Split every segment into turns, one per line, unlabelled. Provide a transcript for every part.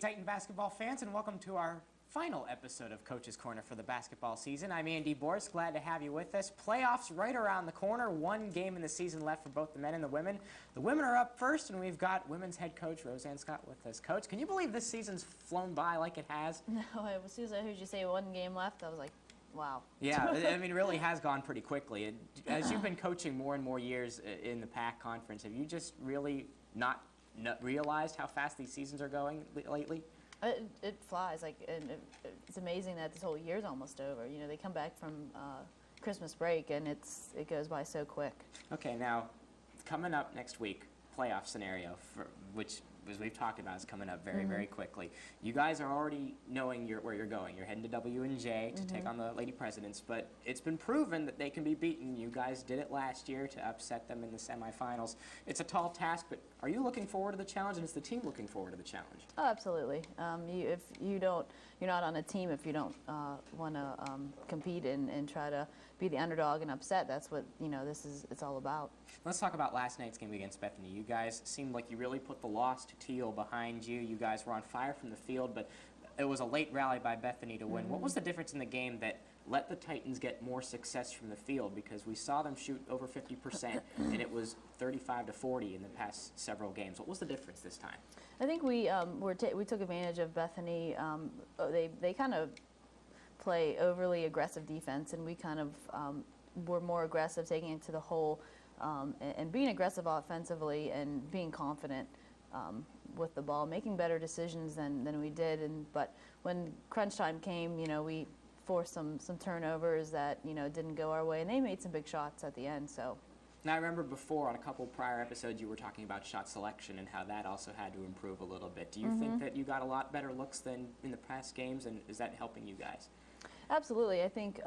Titan basketball fans, and welcome to our final episode of Coach's Corner for the basketball season. I'm Andy Boris, glad to have you with us. Playoffs right around the corner, one game in the season left for both the men and the women. The women are up first, and we've got women's head coach Roseanne Scott with us. Coach, can you believe this season's flown by like it has?
No, as soon as I heard you say one game left, I was like, wow.
Yeah, I mean, it really has gone pretty quickly. As you've been coaching more and more years in the PAC conference, have you just really not realized how fast these seasons are going lately?
It flies, and it's amazing that this whole year's almost over. You know, they come back from Christmas break, and it goes by so quick. Okay,
now, coming up next week, playoff scenario, which, as we've talked about, is coming up very, very quickly. You guys are already knowing where you're going. You're heading to W&J to take on the Lady Presidents, but it's been proven that they can be beaten. You guys did it last year to upset them in the semifinals. It's a tall task, but are you looking forward to the challenge, and is the team looking forward to the challenge?
Oh, absolutely. If you don't, you're not on a team if you don't want to compete and try to be the underdog and upset. That's what it's all about.
Let's talk about last night's game against Bethany. You guys seemed like you really put the loss to Teal behind you. You guys were on fire from the field, but it was a late rally by Bethany to win. What was the difference in the game that let the Titans get more success from the field? Because we saw them shoot over 50%, and it was 35-40 in the past several games. What was the difference this time?
I think we took advantage of Bethany. They kind of play overly aggressive defense, and we kind of were more aggressive, taking it to the hole, and being aggressive offensively and being confident with the ball, making better decisions than we did. But when crunch time came, we forced some turnovers that didn't go our way, and they made some big shots at the end. So.
Now, I remember before on a couple prior episodes you were talking about shot selection and how that also had to improve a little bit. Do you think that you got a lot better looks than in the past games, and is that helping you guys?
Absolutely. I think,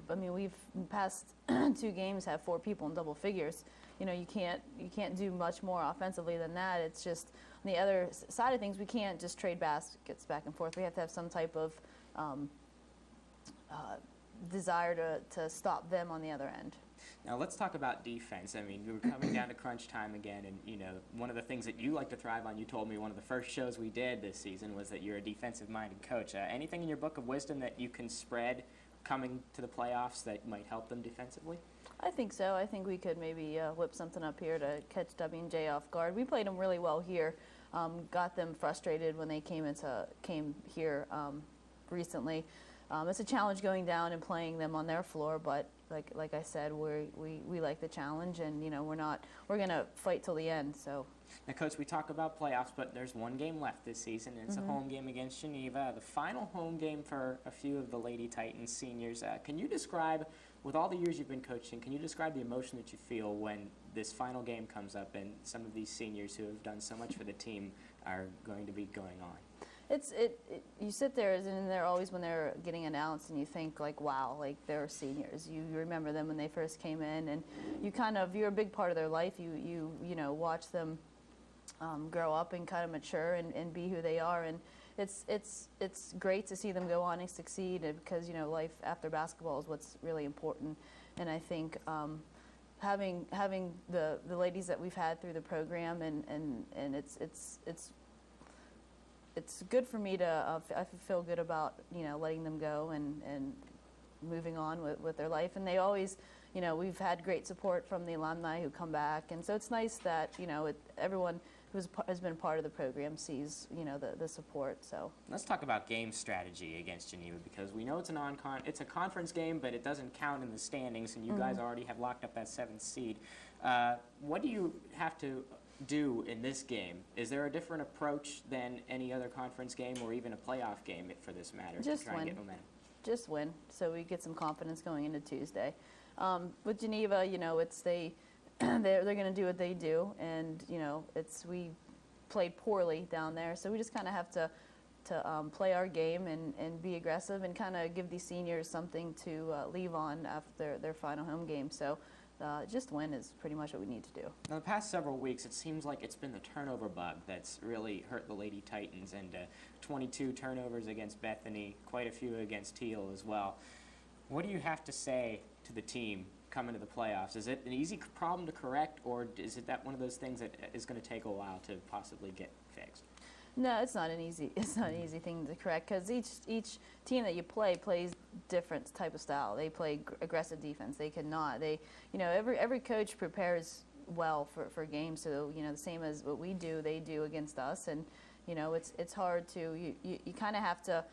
we've in the past 2 games have 4 people in double figures. You can't do much more offensively than that. It's just on the other side of things, we can't just trade baskets back and forth. We have to have some type of desire to stop them on the other end.
Now let's talk about defense. I mean, we were coming down to crunch time again, and one of the things that you like to thrive on, you told me one of the first shows we did this season was that you're a defensive-minded coach. Anything in your book of wisdom that you can spread coming to the playoffs that might help them defensively?
I think so. I think we could maybe whip something up here to catch W&J off guard. We played them really well here, got them frustrated when they came here recently. It's a challenge going down and playing them on their floor, but like I said, we like the challenge, and we're gonna fight till the end. So.
Now, Coach, we talk about playoffs, but there's one game left this season, and it's a home game against Geneva, the final home game for a few of the Lady Titans seniors. Can you describe, with all the years you've been coaching, can you describe the emotion that you feel when this final game comes up and some of these seniors who have done so much for the team are going to be going on?
You sit there, and they're always, when they're getting announced, and you think like, wow, like they're seniors. You remember them when they first came in, and you're a big part of their life. You watch them grow up and kind of mature and be who they are, and it's great to see them go on and succeed, because life after basketball is what's really important. And I think having the ladies that we've had through the program, and it's good for me to I feel good about letting them go and moving on with their life. And they always, we've had great support from the alumni who come back, and so it's nice that everyone who has been part of the program sees the support. So
let's talk about game strategy against Geneva, because we know it's a conference game, but it doesn't count in the standings, and you guys already have locked up that 7th seed. What do you have to do in this game? Is there a different approach than any other conference game or even a playoff game for this matter?
Just
to try
win.
And get momentum?
Just win, so we get some confidence going into Tuesday. With Geneva, they're going to do what they do, and we played poorly down there, so we just kind of have to play our game and be aggressive and kind of give these seniors something to leave on after their final home game. So just win is pretty much what we need to do.
Now, the past several weeks, it seems like it's been the turnover bug that's really hurt the Lady Titans, and 22 turnovers against Bethany, quite a few against Teal as well. What do you have to say to the team coming to the playoffs? Is it an easy problem to correct, or is it that one of those things that is going to take a while to possibly get fixed?
No, it's not an easy thing to correct, because each team that you play plays different type of style. They play aggressive defense. They cannot. Every coach prepares well for games. So the same as what we do, they do against us, and it's hard to you kind of have to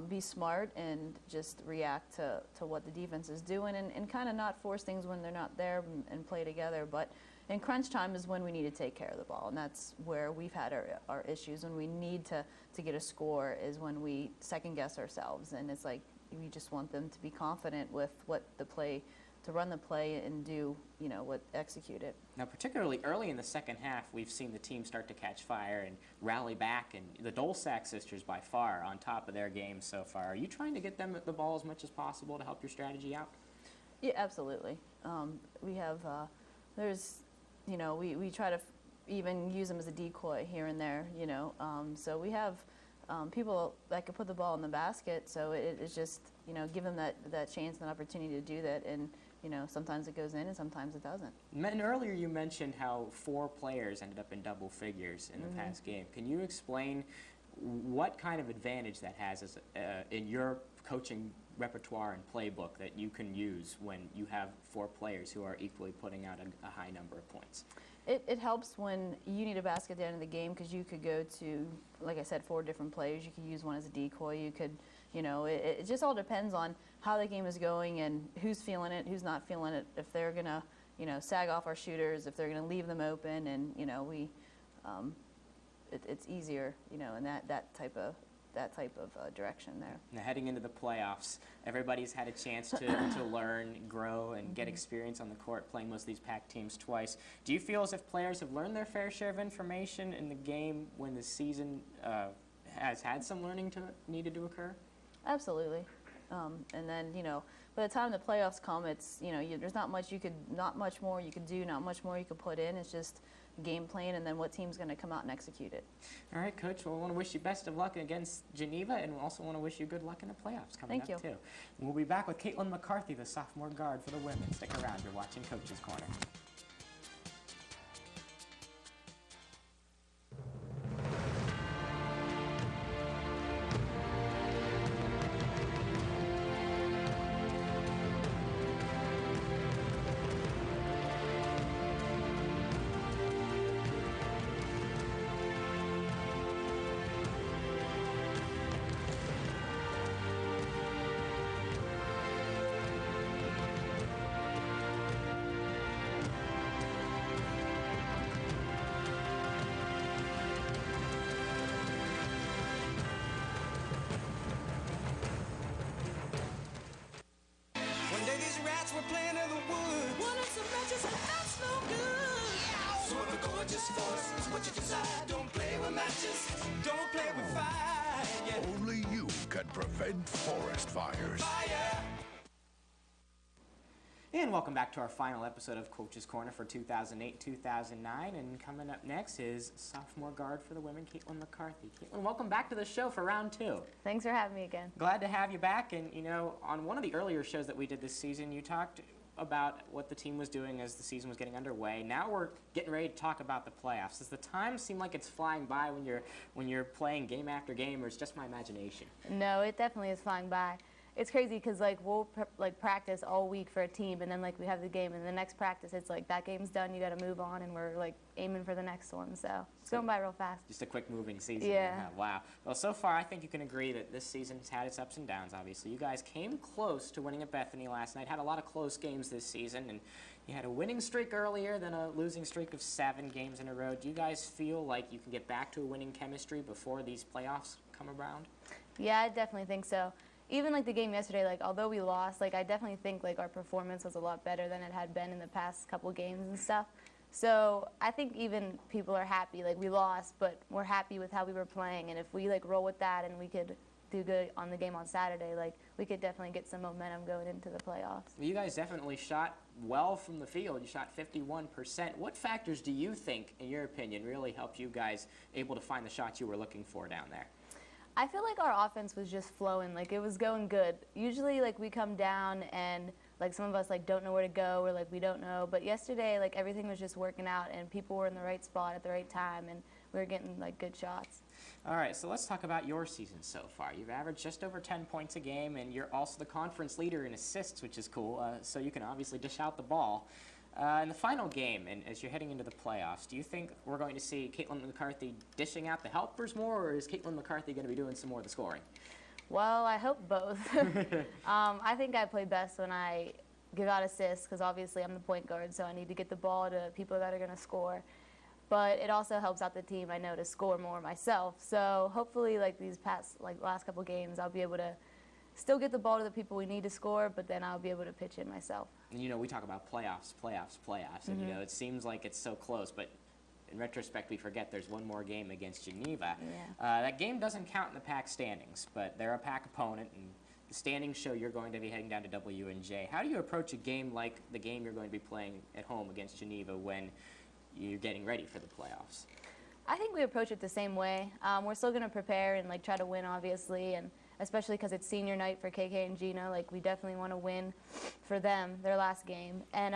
be smart and just react to what the defense is doing, and kind of not force things when they're not there, and play together. But in crunch time is when we need to take care of the ball, and that's where we've had our issues. When we need to get a score is when we second guess ourselves, and it's like we just want them to be confident with what the play, to run the play and do execute it.
Now, particularly early in the second half, we've seen the team start to catch fire and rally back, and the Dolsack sisters by far on top of their game so far. Are you trying to get them the ball as much as possible to help your strategy out?
Yeah, absolutely. We have we try to even use them as a decoy here and there, so we have people that can put the ball in the basket, so it's just, give them that chance and opportunity to do that, and, sometimes it goes in and sometimes it doesn't.
And earlier you mentioned how 4 players ended up in double figures in the past game. Can you explain what kind of advantage that has in your coaching repertoire and playbook that you can use when you have 4 players who are equally putting out a high number of points?
It helps when you need a basket at the end of the game, because you could go to, like I said, 4 different players. You could use one as a decoy. You could, it just all depends on how the game is going and who's feeling it, who's not feeling it, if they're going to, sag off our shooters, if they're going to leave them open, and, it's easier, in that type of direction there.
Now, heading into the playoffs, everybody's had a chance to learn, grow, and get experience on the court, playing most of these packed teams twice. Do you feel as if players have learned their fair share of information in the game when the season has had some learning needed to occur?
Absolutely. And then, by the time the playoffs come, it's, there's not much more you could do, not much more you could put in. It's just game plan, and then what team's going to come out and execute it.
All right, Coach. Well, I want to wish you best of luck against Geneva, and we also want to wish you good luck in the playoffs coming up, too. We'll be back with Caitlin McCarthy, the sophomore guard for the women. Stick around. You're watching Coach's Corner.
We're playing in the woods. Wanted some matches and that's no good. So if a gorgeous force is what you decide, don't play with matches, don't play with fire. Yeah.
Only you can prevent forest fires.
Fire.
And welcome back to our final episode of Coach's Corner for 2008-2009. And coming up next is sophomore guard for the women, Caitlin McCarthy. Caitlin, welcome back to the show for round 2.
Thanks for having me again.
Glad to have you back. And, on one of the earlier shows that we did this season, you talked about what the team was doing as the season was getting underway. Now we're getting ready to talk about the playoffs. Does the time seem like it's flying by when you're playing game after game, or is it just my imagination?
No, it definitely is flying by. It's crazy because we'll practice all week for a team, and then we have the game, and the next practice it's that game's done, you got to move on, and we're aiming for the next one. So it's going by real fast.
Just a quick moving season.
Yeah.
Wow. Well, so far I think you can agree that this season has had its ups and downs. Obviously, you guys came close to winning at Bethany last night. Had a lot of close games this season, and you had a winning streak earlier, then a losing streak of 7 games in a row. Do you guys feel like you can get back to a winning chemistry before these playoffs come around?
Yeah, I definitely think so. Even the game yesterday, although we lost, I definitely think our performance was a lot better than it had been in the past couple games and stuff. So I think even people are happy. We lost, but we're happy with how we were playing. And if we roll with that and we could do good on the game on Saturday, we could definitely get some momentum going into the playoffs.
Well, you guys definitely shot well from the field. You shot 51%. What factors do you think, in your opinion, really helped you guys able to find the shots you were looking for down there?
I feel like our offense was just flowing, it was going good. Usually, we come down and, some of us, don't know where to go, or, we don't know. But yesterday, everything was just working out, and people were in the right spot at the right time, and we were getting, good shots.
All right, so let's talk about your season so far. You've averaged just over 10 points a game, and you're also the conference leader in assists, which is cool, so you can obviously dish out the ball. In the final game, and as you're heading into the playoffs, do you think we're going to see Caitlin McCarthy dishing out the helpers more, or is Caitlin McCarthy going to be doing some more of the scoring?
Well, I hope both. I think I play best when I give out assists, because obviously I'm the point guard, so I need to get the ball to people that are going to score. But it also helps out the team, I know, to score more myself. So hopefully, like these past, last couple games, I'll be able to still get the ball to the people we need to score, but then I'll be able to pitch in myself.
And, you know, we talk about playoffs, and, you know, it seems like it's so close, but in retrospect, we forget there's one more game against Geneva.
Yeah.
That game doesn't count in the PAC standings, but they're a PAC opponent, and the standings show you're going to be heading down to W&J. How do you approach a game like the game you're going to be playing at home against Geneva when you're getting ready for the playoffs?
I think we approach it the same way. We're still going to prepare and try to win, obviously, and especially because it's senior night for KK and Gina. We definitely want to win for them, their last game. And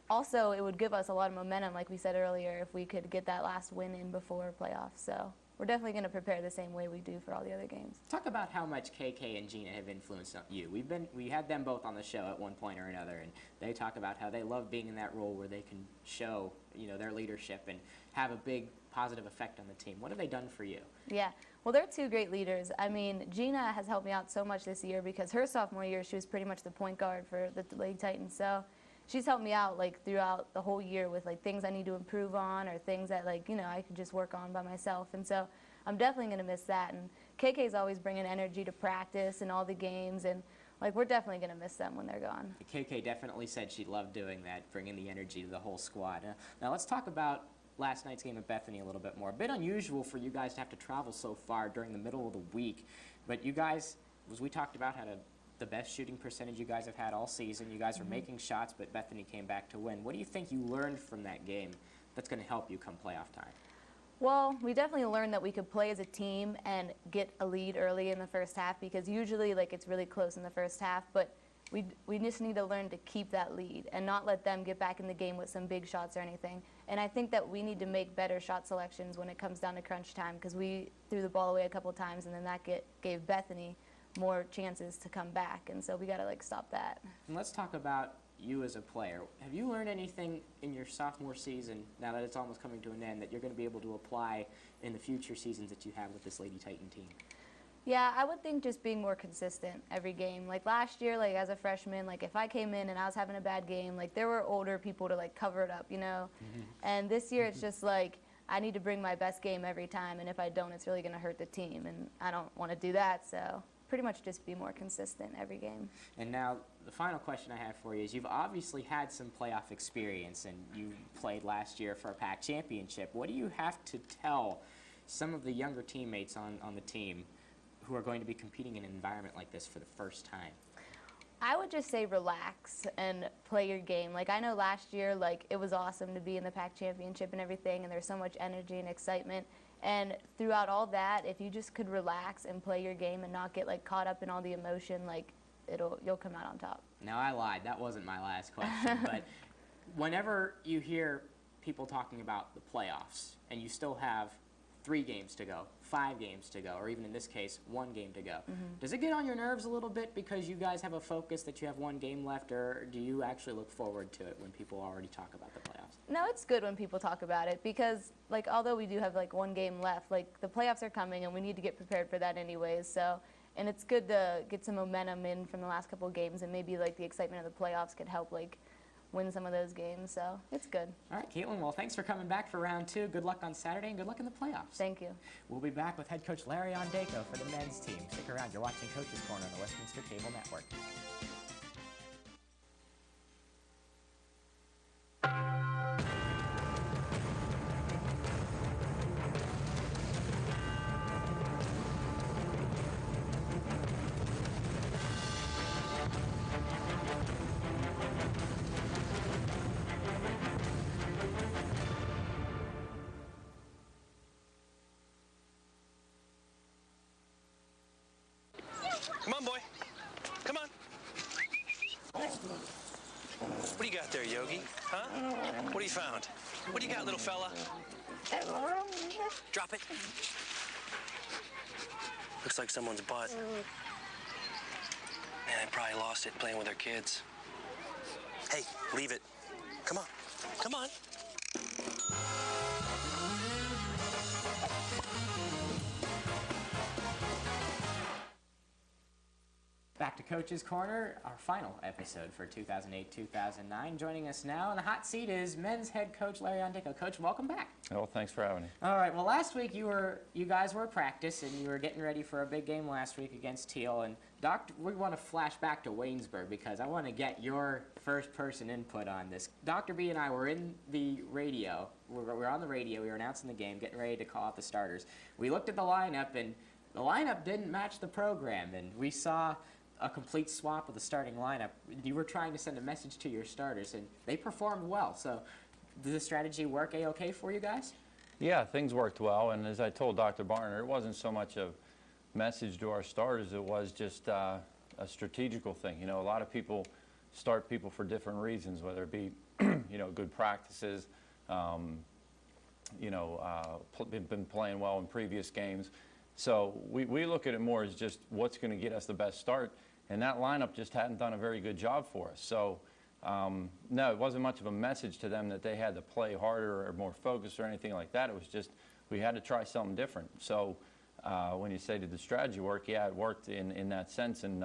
also, it would give us a lot of momentum, like we said earlier, if we could get that last win in before playoffs. So we're definitely going to prepare the same way we do for all the other games.
Talk about how much KK and Gina have influenced you. We had them both on the show at one point or another, and they talk about how they love being in that role where they can show, you know, their leadership and have a big positive effect on the team. What have they done for you?
Yeah, well, they're two great leaders. I mean, Gina has helped me out so much this year because her sophomore year, she was pretty much the point guard for the Lady Titans. So she's helped me out throughout the whole year with things I need to improve on or things that you know, I could just work on by myself. And so I'm definitely going to miss that. And KK's always bringing energy to practice and all the games, and we're definitely going to miss them when they're gone.
KK definitely said she loved doing that, bringing the energy to the whole squad. Now let's talk about last night's game at Bethany a little bit more. A bit unusual for you guys to have to travel so far during the middle of the week, but you guys, as we talked about, had the best shooting percentage you guys have had all season. You guys were making shots, but Bethany came back to win. What do you think you learned from that game that's going to help you come playoff time?
Well, we definitely learned that we could play as a team and get a lead early in the first half, because usually it's really close in the first half, but we just need to learn to keep that lead and not let them get back in the game with some big shots or anything. And I think that we need to make better shot selections when it comes down to crunch time, because we threw the ball away a couple of times, and then that gave Bethany more chances to come back. And so we got to stop that.
And let's talk about you as a player. Have you learned anything in your sophomore season, now that it's almost coming to an end, that you're going to be able to apply in the future seasons that you have with this Lady Titan team?
Yeah, I would think just being more consistent every game. Last year, as a freshman, if I came in and I was having a bad game, there were older people to cover it up, you know? And this year it's just I need to bring my best game every time, and if I don't, it's really going to hurt the team, and I don't want to do that, so pretty much just be more consistent every game.
And now the final question I have for you is, you've obviously had some playoff experience, and you played last year for a PAC championship. What do you have to tell some of the younger teammates on the team who are going to be competing in an environment like this for the first time?
I would just say relax and play your game. I know last year, it was awesome to be in the PAC championship and everything, and there's so much energy and excitement. And throughout all that, if you just could relax and play your game and not get caught up in all the emotion, you'll come out on top.
Now, I lied. That wasn't my last question. But whenever you hear people talking about the playoffs and you still have 3 games to go, 5 games to go, or even in this case, 1 game to go, does it get on your nerves a little bit because you guys have a focus that you have 1 game left, or do you actually look forward to it when people already talk about the playoffs?
No, it's good when people talk about it, because although we do have 1 game left, the playoffs are coming and we need to get prepared for that anyways. So, and it's good to get some momentum in from the last couple of games, and maybe the excitement of the playoffs could help win some of those games, so it's good.
All right, Caitlin, well, thanks for coming back for round 2. Good luck on Saturday, and good luck in the playoffs.
Thank you.
We'll be back with head coach Larry Ondako for the men's team. Stick around. You're watching Coach's Corner on the Westminster Cable Network.
Come on, boy. Come on. What do you got there, Yogi? Huh? What have you found? What do you got, little fella? Drop it. Looks like someone's butt. Man, they probably lost it playing with their kids. Hey, leave it. Come on. Come on.
Back to Coach's Corner, our final episode for 2008-2009. Joining us now in the hot seat is men's head coach Larry Ondico. Coach, welcome back.
Oh, thanks for having me.
All right. Well, last week you guys were at practice and you were getting ready for a big game last week against Teal. And we want to flash back to Waynesburg because I want to get your first-person input on this. Dr. B and I were in the radio. We were on the radio. We were announcing the game, getting ready to call out the starters. We looked at the lineup, and the lineup didn't match the program, and we saw a complete swap of the starting lineup. You were trying to send a message to your starters, and they performed well. So did the strategy work A-okay for you guys?
Yeah, things worked well, and as I told Dr. Barner, it wasn't so much a message to our starters, it was just a strategical thing. You know, a lot of people start people for different reasons, whether it be, you know, good practices, you know, been playing well in previous games. So we look at it more as just what's going to get us the best start, and that lineup just hadn't done a very good job for us. So no, it wasn't much of a message to them that they had to play harder or more focused or anything like that. It was just we had to try something different. So when you say did the strategy work, yeah, it worked in that sense, and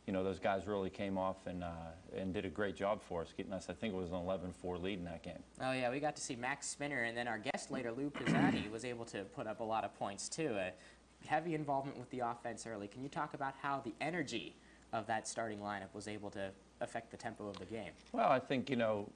you know, those guys really came off and did a great job for us, getting us, I think it was an 11-4 lead in that game.
Oh, yeah, we got to see Max Spinner, and then our guest later, Lou Pizzatti, was able to put up a lot of points, too. Heavy involvement with the offense early. Can you talk about how the energy of that starting lineup was able to affect the tempo of the game?
Well, I think, you know,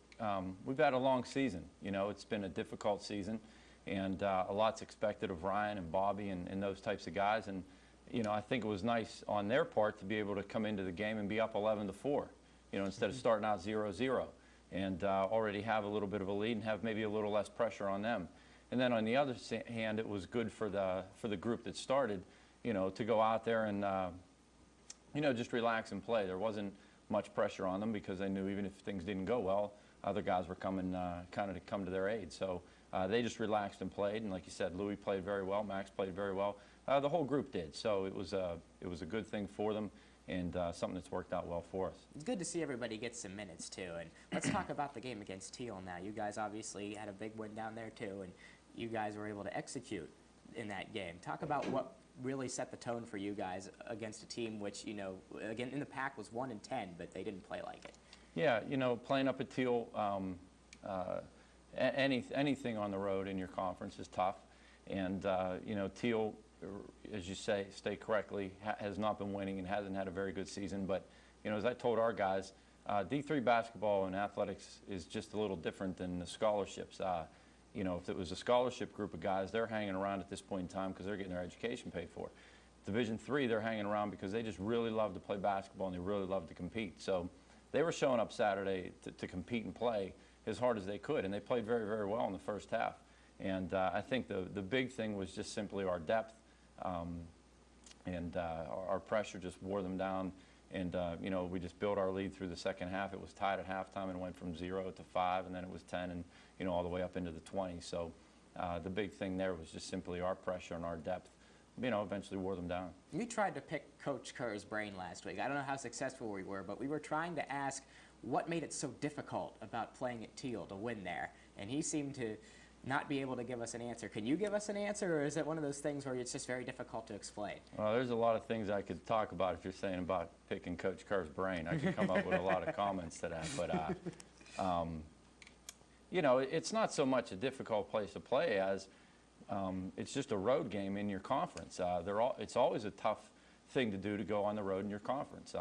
we've had a long season. You know, it's been a difficult season, and a lot's expected of Ryan and Bobby and those types of guys. And you know, I think it was nice on their part to be able to come into the game and be up 11-4, you know, instead of starting out 0-0, and already have a little bit of a lead and have maybe a little less pressure on them. And then on the other hand, it was good for the group that started, you know, to go out there and, you know, just relax and play. There wasn't much pressure on them because they knew even if things didn't go well, other guys were coming kind of to come to their aid. So they just relaxed and played, and like you said, Louis played very well, Max played very well. The whole group did, so it was a good thing for them, and something that's worked out well for us.
It's good to see everybody get some minutes, too. And let's talk about the game against Teal now. You guys obviously had a big win down there, too, and you guys were able to execute in that game. Talk about what really set the tone for you guys against a team which, you know, again, in the pack was 1-10, but they didn't play like it.
Yeah, you know, playing up at Teal, anything on the road in your conference is tough. And, you know, Teal, as you say, state correctly, has not been winning and hasn't had a very good season. But, you know, as I told our guys, D3 basketball and athletics is just a little different than the scholarships. You know, if it was a scholarship group of guys, they're hanging around at this point in time because they're getting their education paid for. Division III, they're hanging around because they just really love to play basketball and they really love to compete. So they were showing up Saturday to compete and play as hard as they could, and they played very, very well in the first half. And I think the big thing was just simply our depth, and our pressure just wore them down. And, you know, we just built our lead through the second half. It was tied at halftime and went from 0 to 5, and then it was 10 and, you know, all the way up into the 20s. So the big thing there was just simply our pressure and our depth, you know, eventually wore them down.
We tried to pick Coach Kerr's brain last week. I don't know how successful we were, but we were trying to ask what made it so difficult about playing at Teal to win there. And he seemed to not be able to give us an answer. Can you give us an answer, or is it one of those things where it's just very difficult to explain?
Well, there's a lot of things I could talk about if you're saying about picking Coach Kerr's brain. I could come up with a lot of comments to that. But, you know, it's not so much a difficult place to play as it's just a road game in your conference. It's always a tough thing to do to go on the road in your conference.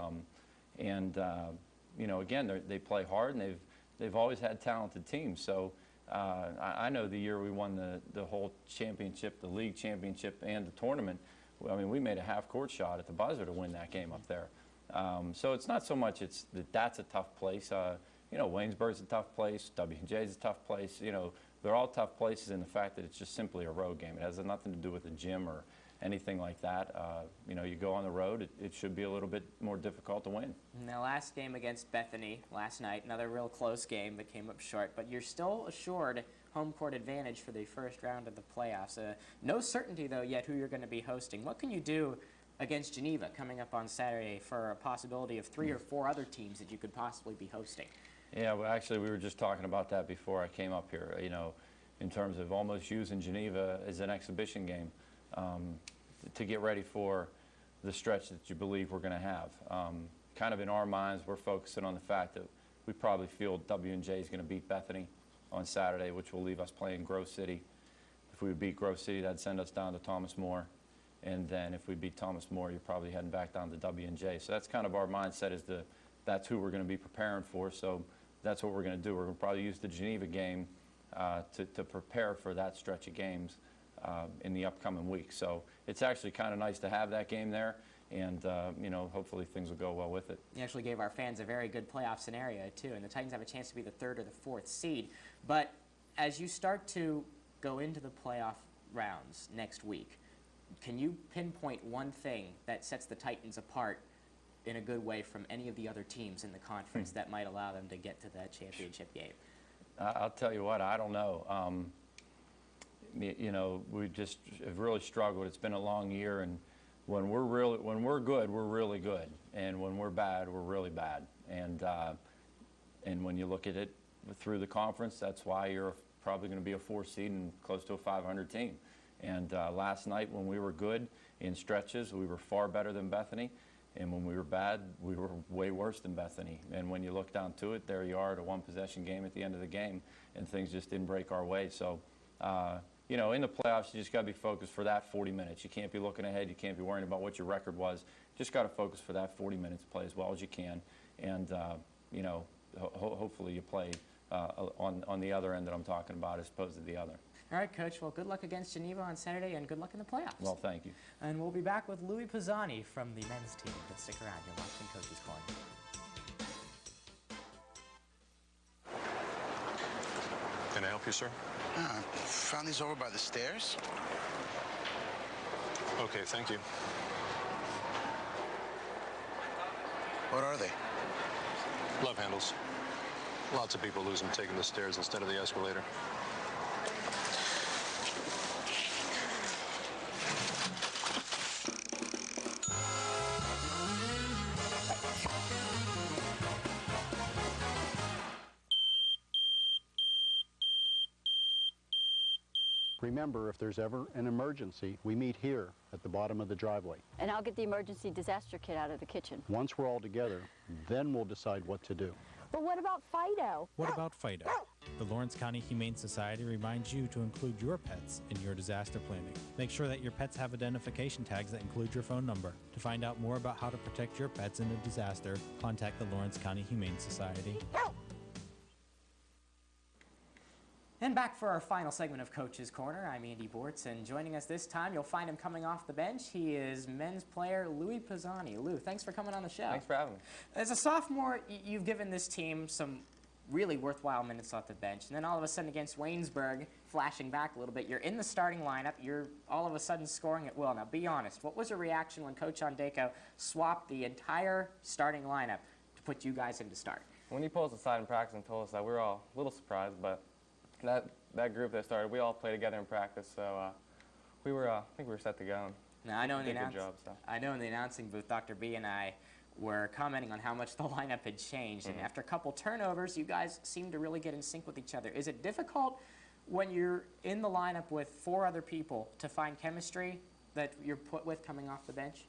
You know, again, they play hard, and they've always had talented teams. So I know the year we won the whole championship, the league championship, and the tournament, I mean, we made a half-court shot at the buzzer to win that game up there. So it's not so much that's a tough place. You know, Waynesburg's a tough place. W&J's a tough place. You know, they're all tough places in the fact that it's just simply a road game. It has nothing to do with the gym or anything like that. You know, you go on the road, it should be a little bit more difficult to win.
And the last game against Bethany last night, another real close game that came up short, but you're still assured home court advantage for the first round of the playoffs. No certainty, though, yet who you're going to be hosting. What can you do against Geneva coming up on Saturday for a possibility of 3 or 4 other teams that you could possibly be hosting?
Yeah, well, actually, we were just talking about that before I came up here, you know, in terms of almost using Geneva as an exhibition game to get ready for the stretch that you believe we're going to have. Kind of in our minds, we're focusing on the fact that we probably feel W&J is going to beat Bethany on Saturday, which will leave us playing Grove City. If we would beat Grove City, that'd send us down to Thomas More. And then if we beat Thomas More, you're probably heading back down to W&J. So that's kind of our mindset, is that's who we're going to be preparing for. So that's what we're going to do. We're going to probably use the Geneva game to prepare for that stretch of games in the upcoming week. So it's actually kind of nice to have that game there. And, you know, hopefully things will go well with it.
You actually gave our fans a very good playoff scenario, too, and the Titans have a chance to be the 3rd or the 4th seed. But as you start to go into the playoff rounds next week, can you pinpoint one thing that sets the Titans apart in a good way from any of the other teams in the conference that might allow them to get to that championship game?
I'll tell you what, I don't know. You know, we just have really struggled. It's been a long year, and when we're good, we're really good, and when we're bad, we're really bad. And when you look at it through the conference, that's why you're probably going to be a 4 seed and close to a 500 team. And last night, when we were good in stretches, we were far better than Bethany, and when we were bad, we were way worse than Bethany. And when you look down to it, there you are at a 1-possession game at the end of the game, and things just didn't break our way. So. You know, in the playoffs, you just got to be focused for that 40 minutes. You can't be looking ahead. You can't be worrying about what your record was. Just got to focus for that 40 minutes, play as well as you can, and you know, hopefully you play on the other end that I'm talking about as opposed to the other.
All right, Coach. Well, good luck against Geneva on Saturday, and good luck in the playoffs.
Well, thank you.
And we'll be back with Louis Pisani from the men's team. But stick around. You're watching Coach's Corner.
Can I help you, sir?
Found these over by the stairs.
Okay, thank you.
What are they?
Love handles. Lots of people lose them taking the stairs instead of the escalator.
Remember, if there's ever an emergency, we meet here at the bottom of the driveway.
And I'll get the emergency disaster kit out of the kitchen.
Once we're all together, then we'll decide what to do.
But what about Fido?
What about Fido? The Lawrence County Humane Society reminds you to include your pets in your disaster planning. Make sure that your pets have identification tags that include your phone number. To find out more about how to protect your pets in a disaster, contact the Lawrence County Humane Society.
And back for our final segment of Coach's Corner. I'm Andy Bortz, and joining us this time, you'll find him coming off the bench. He is men's player Louis Pisani. Lou, thanks for coming on the show.
Thanks for having me.
As a sophomore, you've given this team some really worthwhile minutes off the bench, and then all of a sudden against Waynesburg, flashing back a little bit, you're in the starting lineup, you're all of a sudden scoring at will. Now, be honest, what was your reaction when Coach Ondeko swapped the entire starting lineup to put you guys in to start?
When he pulled us aside in practice and told us that, we were all a little surprised, but that group that started, we all played together in practice, so I think we were set to go.
Now, I know in the
the
announcing booth, Dr. B and I were commenting on how much the lineup had changed, and after a couple turnovers, you guys seemed to really get in sync with each other. Is it difficult when you're in the lineup with 4 other people to find chemistry that you're put with coming off the bench?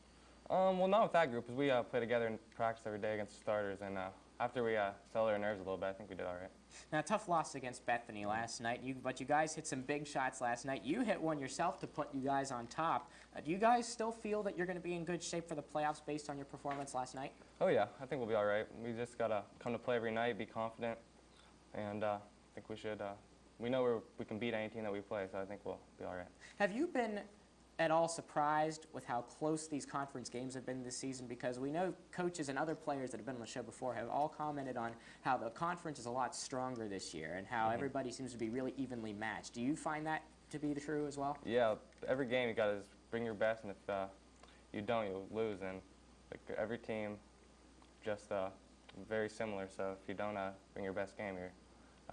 Well, not with that group, because we play together in practice every day against the starters, and after we settled our nerves a little bit, I think we did all right.
Now, tough loss against Bethany last night, but you guys hit some big shots last night. You hit one yourself to put you guys on top. Do you guys still feel that you're going to be in good shape for the playoffs based on your performance last night?
Oh, yeah. I think we'll be all right. We just got to come to play every night, be confident, and I think we should. We know we can beat any team that we play, so I think we'll be all right.
Have you been at all surprised with how close these conference games have been this season? Because we know coaches and other players that have been on the show before have all commented on how the conference is a lot stronger this year and how everybody seems to be really evenly matched. Do you find that to be true as well?
Yeah, every game you got to bring your best, and if you don't, you'll lose. And like, every team just very similar, so if you don't bring your best game,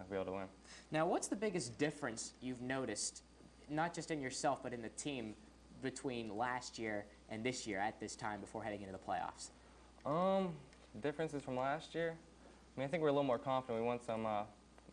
be able to win.
Now, what's the biggest difference you've noticed, not just in yourself, but in the team, between last year and this year at this time before heading into the playoffs?
Differences from last year? I mean, I think we're a little more confident. We won some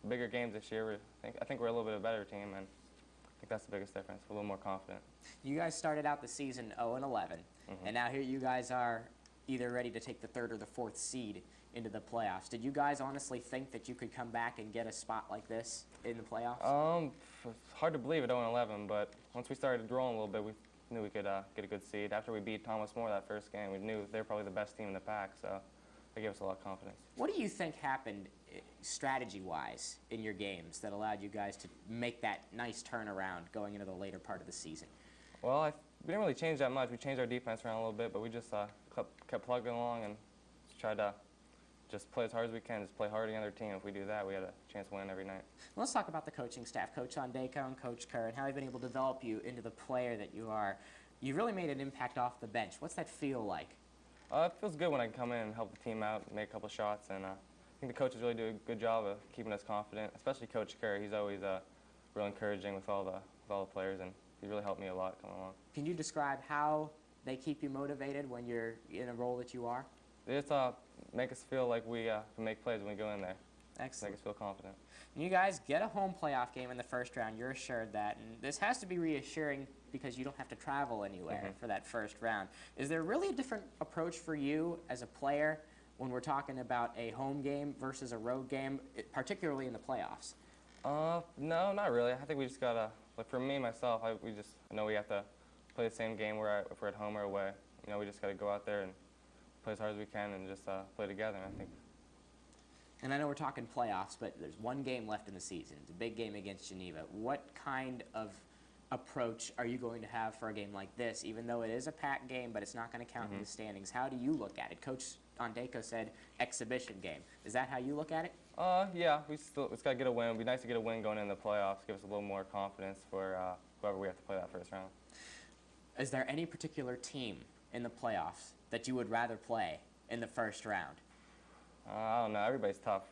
bigger games this year. I think we're a little bit of a better team, and I think that's the biggest difference. We're a little more confident.
You guys started out the season 0-11, and now here you guys are either ready to take the 3rd or the 4th seed into the playoffs. Did you guys honestly think that you could come back and get a spot like this in the playoffs?
It's hard to believe at 0-11, but once we started rolling a little bit, we knew we could get a good seed. After we beat Thomas More that first game, we knew they were probably the best team in the pack, so they gave us a lot of confidence.
What do you think happened strategy-wise in your games that allowed you guys to make that nice turnaround going into the later part of the season?
Well, we didn't really change that much. We changed our defense around a little bit, but we just kept plugging along and tried to just play as hard as we can, just play hard against their team. If we do that, we had a chance to win every night.
Well, let's talk about the coaching staff, Coach Ondeko and Coach Kerr, and how they've been able to develop you into the player that you are. You've really made an impact off the bench. What's that feel like?
It feels good when I can come in and help the team out, make a couple shots, and I think the coaches really do a good job of keeping us confident, especially Coach Kerr. He's always real encouraging with all the players, and he really helped me a lot coming along.
Can you describe how they keep you motivated when you're in a role that you are?
They just make us feel like we can make plays when we go in there.
Excellent.
Make us feel confident.
You guys get a home playoff game in the first round. You're assured that. And this has to be reassuring because you don't have to travel anywhere for that first round. Is there really a different approach for you as a player when we're talking about a home game versus a road game, particularly in the playoffs?
No, not really. I think we just got to, like for me, myself, I know we have to play the same game if we're at home or away. You know, we just got to go out there and play as hard as we can and just play together, I think.
And I know we're talking playoffs, but there's one game left in the season. It's a big game against Geneva. What kind of approach are you going to have for a game like this, even though it is a packed game, but it's not going to count in the standings? How do you look at it? Coach Ondeko said exhibition game. Is that how you look at it?
Yeah, it's got to get a win. It'd be nice to get a win going in the playoffs, give us a little more confidence for whoever we have to play that first round.
Is there any particular team in the playoffs that you would rather play in the first round?
I don't know. Everybody's tough.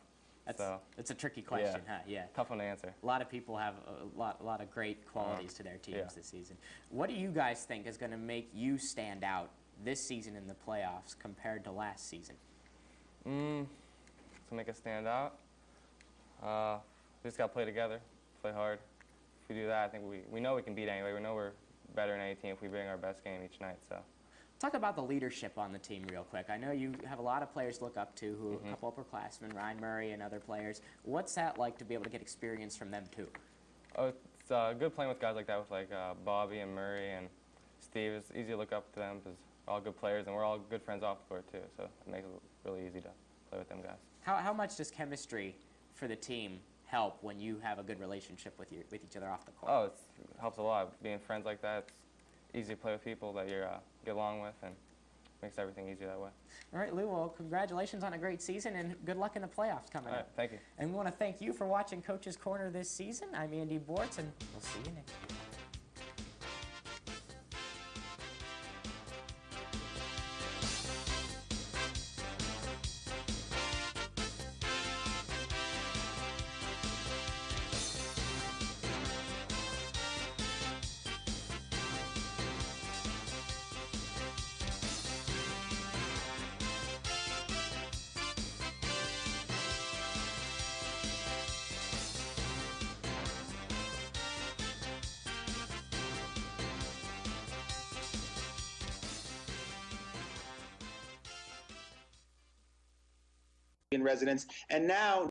It's a tricky question, huh? Yeah.
Tough one to answer.
A lot of people have a lot of great qualities to their teams this season. What do you guys think is going to make you stand out this season in the playoffs compared to last season?
To make us stand out, we just got to play together, play hard. If we do that, I think we know we can beat anyway. We know we're better than any team if we bring our best game each night. So.
Talk about the leadership on the team real quick. I know you have a lot of players to look up to, a couple upperclassmen, Ryan Murray and other players. What's that like to be able to get experience from them too?
Oh, it's good playing with guys like that, with like Bobby and Murray and Steve. It's easy to look up to them because we're all good players and we're all good friends off the court too. So it makes it really easy to play with them guys.
How much does chemistry for the team help when you have a good relationship with each other off the court?
Oh, it helps a lot. Being friends like that, it's easy to play with people that you get along with, and makes everything easier that way.
All right, Lou, well, congratulations on a great season, and good luck in the playoffs coming up.
All right, thank you.
And we want to thank you for watching Coach's Corner this season. I'm Andy Bortz, and we'll see you next year.
In residence, and now